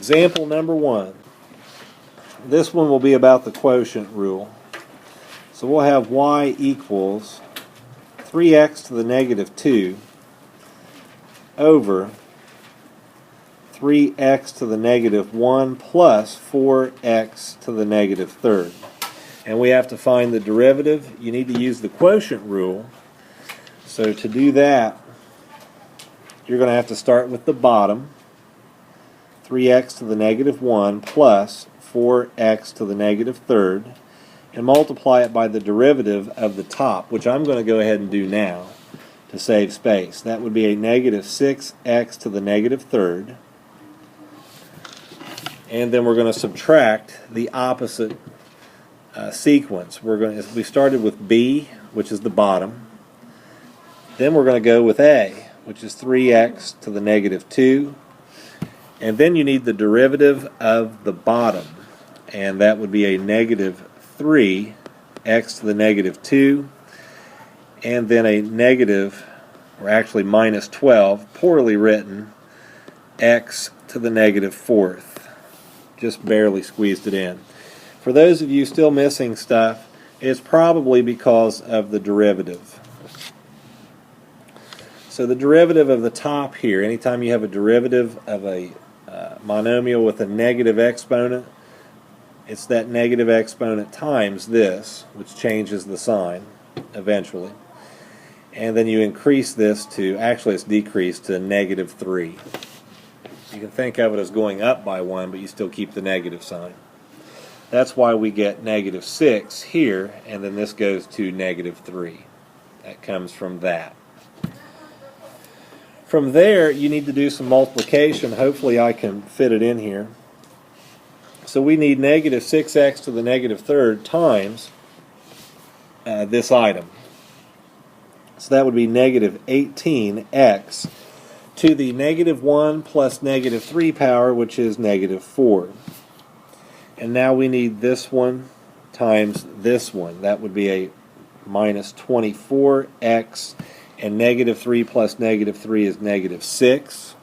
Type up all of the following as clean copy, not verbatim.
Example number 1. This one will be about the quotient rule. So we'll have y equals 3x to the negative 2 over 3x to the negative 1 plus 4x to the negative third. And we have to find the derivative. You need to use the quotient rule. So to do that, you're going to have to start with the bottom, 3x to the negative 1 plus 4x to the negative third, and multiply it by the derivative of the top, which I'm going to go ahead and do now to save space. That would be a negative 6x to the negative third. And then we're going to subtract the opposite sequence. We started with b, which is the bottom. Then we're going to go with a, which is 3x to the negative 2. And then you need the derivative of the bottom. And that would be a negative 3x to the negative 2. And then a negative, or actually minus 12, poorly written, x to the negative fourth. Just barely squeezed it in. For those of you still missing stuff, it's probably because of the derivative. So the derivative of the top here, anytime you have a derivative of a monomial with a negative exponent, it's that negative exponent times this, which changes the sign eventually. And then you increase this to, actually it's decreased to negative 3. You can think of it as going up by 1, but you still keep the negative sign. That's why we get negative 6 here, and then this goes to negative 3. That comes from that. From there, you need to do some multiplication. Hopefully I can fit it in here. So we need negative 6x to the negative third times this item. So that would be negative 18x to the negative 1 plus negative 3 power, which is negative 4. And now we need this one times this one. That would be a minus 24x, and negative 3 plus negative 3 is negative 6.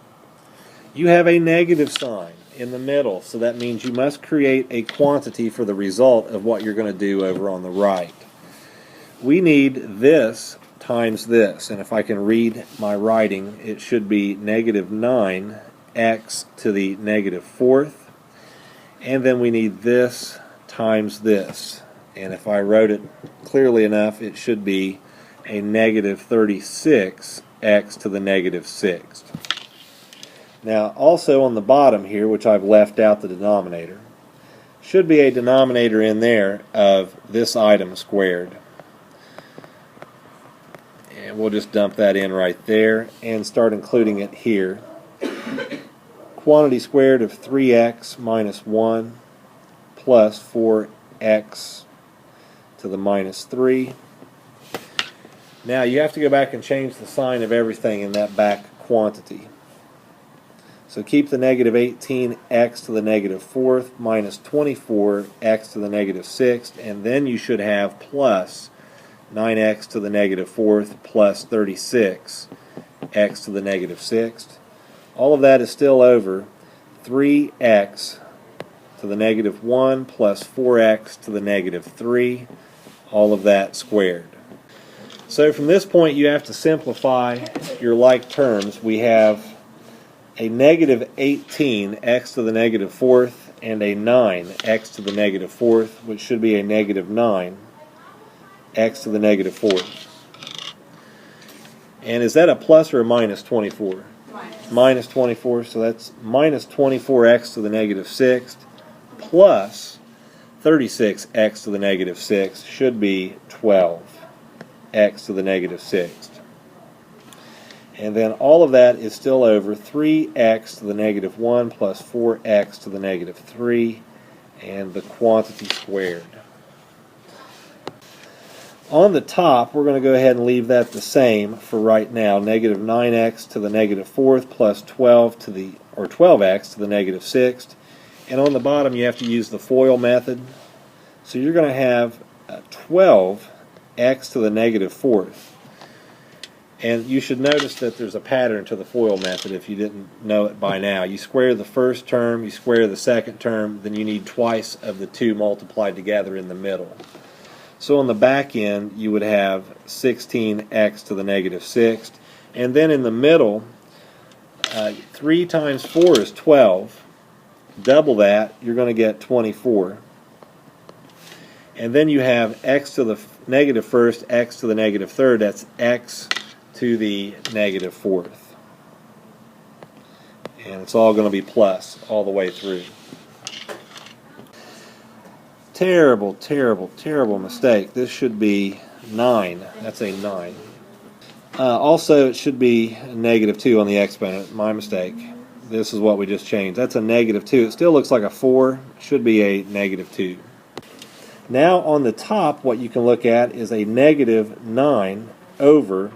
You have a negative sign in the middle, so that means you must create a quantity for the result of what you're going to do over on the right. We need this times this, and if I can read my writing, it should be negative 9x to the negative fourth, and then we need this times this, and if I wrote it clearly enough, it should be a negative 36x to the negative sixth. Now also on the bottom here, which I've left out the denominator, should be a denominator in there of this item squared. And we'll just dump that in right there and start including it here. Quantity squared of 3x minus 1 plus 4x to the minus 3. Now you have to go back and change the sign of everything in that back quantity. So keep the negative 18x to the negative fourth minus 24x to the negative sixth, and then you should have plus 9x to the negative fourth plus 36x to the negative sixth. All of that is still over 3x to the negative 1 plus 4x to the negative 3, all of that squared. So from this point you have to simplify your like terms. We have a negative 18x to the negative fourth and a 9x to the negative fourth, which should be a negative 9x to the negative fourth. And is that a plus or a minus 24? Minus 24, so that's minus 24x to the negative sixth plus 36x to the negative sixth should be 12x to the negative sixth. And then all of that is still over 3x to the negative 1 plus 4x to the negative 3, and the quantity squared. On the top, we're going to go ahead and leave that the same for right now. Negative 9x to the negative fourth plus 12x to the negative sixth. And on the bottom, you have to use the FOIL method. So you're going to have 12x to the negative fourth. And you should notice that there's a pattern to the FOIL method if you didn't know it by now. You square the first term, you square the second term, then you need twice of the two multiplied together in the middle. So on the back end, you would have 16x to the negative sixth. And then in the middle, 3 times 4 is 12. Double that, you're going to get 24. And then you have x to the negative first, x to the negative third. That's x to the negative fourth. And it's all going to be plus all the way through. Terrible, terrible, terrible mistake. This should be 9. That's a 9. Also, it should be negative 2 on the exponent. My mistake. This is what we just changed. That's a negative 2. It still looks like a 4. It should be a negative 2. Now on the top, what you can look at is a negative 9 over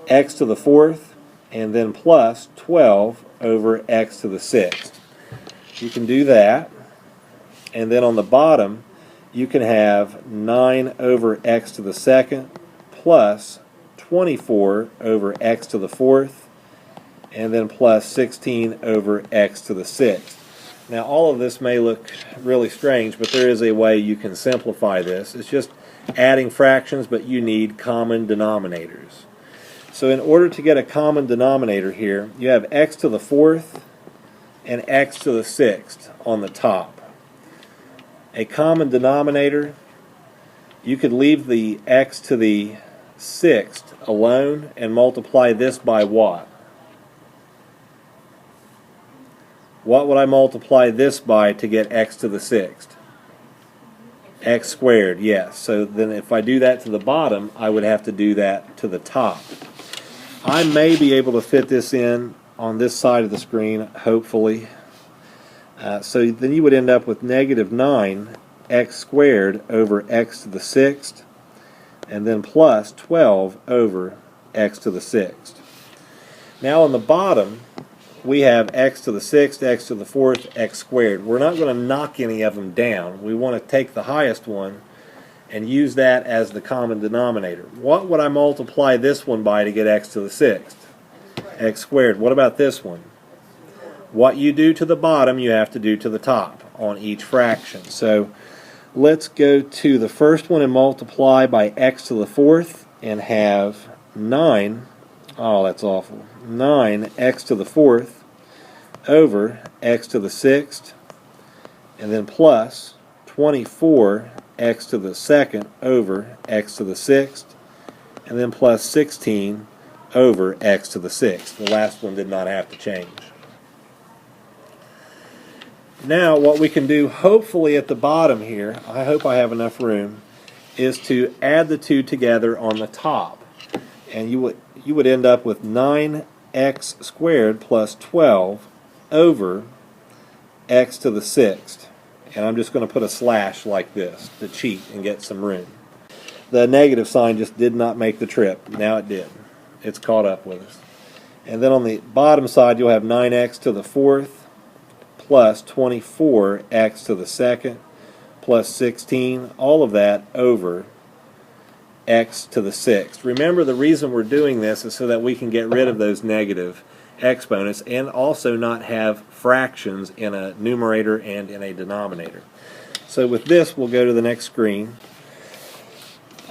x to the fourth, and then plus 12 over x to the sixth. You can do that. And then on the bottom, you can have 9 over x to the second plus 24 over x to the fourth, and then plus 16 over x to the sixth. Now all of this may look really strange, but there is a way you can simplify this. It's just adding fractions, but you need common denominators. So in order to get a common denominator here, you have x to the fourth and x to the sixth on the top. A common denominator, you could leave the x to the sixth alone and multiply this by what? What would I multiply this by to get x to the sixth? X squared, yes. So then if I do that to the bottom, I would have to do that to the top. I may be able to fit this in on this side of the screen, hopefully. So then you would end up with negative 9 x squared over x to the sixth, and then plus 12 over x to the sixth. Now on the bottom, we have x to the sixth, x to the fourth, x squared. We're not going to knock any of them down. We want to take the highest one and use that as the common denominator. What would I multiply this one by to get x to the sixth? X squared. What about this one? What you do to the bottom, you have to do to the top on each fraction. So let's go to the first one and multiply by x to the fourth and have 9. Oh, that's awful. 9x to the fourth over x to the sixth, and then plus 24x to the second over x to the sixth, and then plus 16 over x to the sixth. The last one did not have to change. Now what we can do, hopefully at the bottom here, I hope I have enough room, is to add the two together on the top. And you would end up with 9x squared plus 12 over x to the sixth. And I'm just going to put a slash like this to cheat and get some room. The negative sign just did not make the trip. Now it did. It's caught up with us. And then on the bottom side, you'll have 9x to the fourth plus 24x to the second plus 16, all of that over x to the sixth. Remember, the reason we're doing this is so that we can get rid of those negative exponents and also not have fractions in a numerator and in a denominator. So with this, we'll go to the next screen.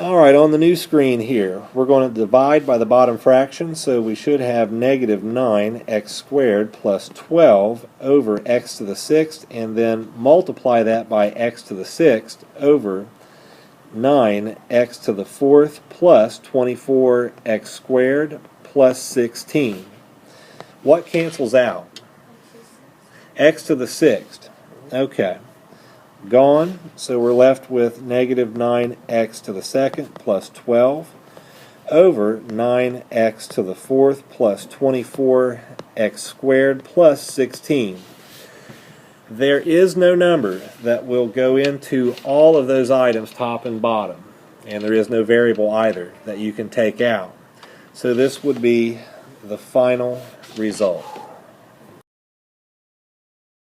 Alright, on the new screen here, we're going to divide by the bottom fraction, so we should have negative 9x squared plus 12 over x to the sixth, and then multiply that by x to the sixth over 9x to the fourth plus 24x squared plus 16. What cancels out? X to the sixth. Okay. Gone. So we're left with negative 9x to the second plus 12 over 9x to the fourth plus 24x squared plus 16. There is no number that will go into all of those items, top and bottom, and there is no variable either that you can take out. So this would be the final result.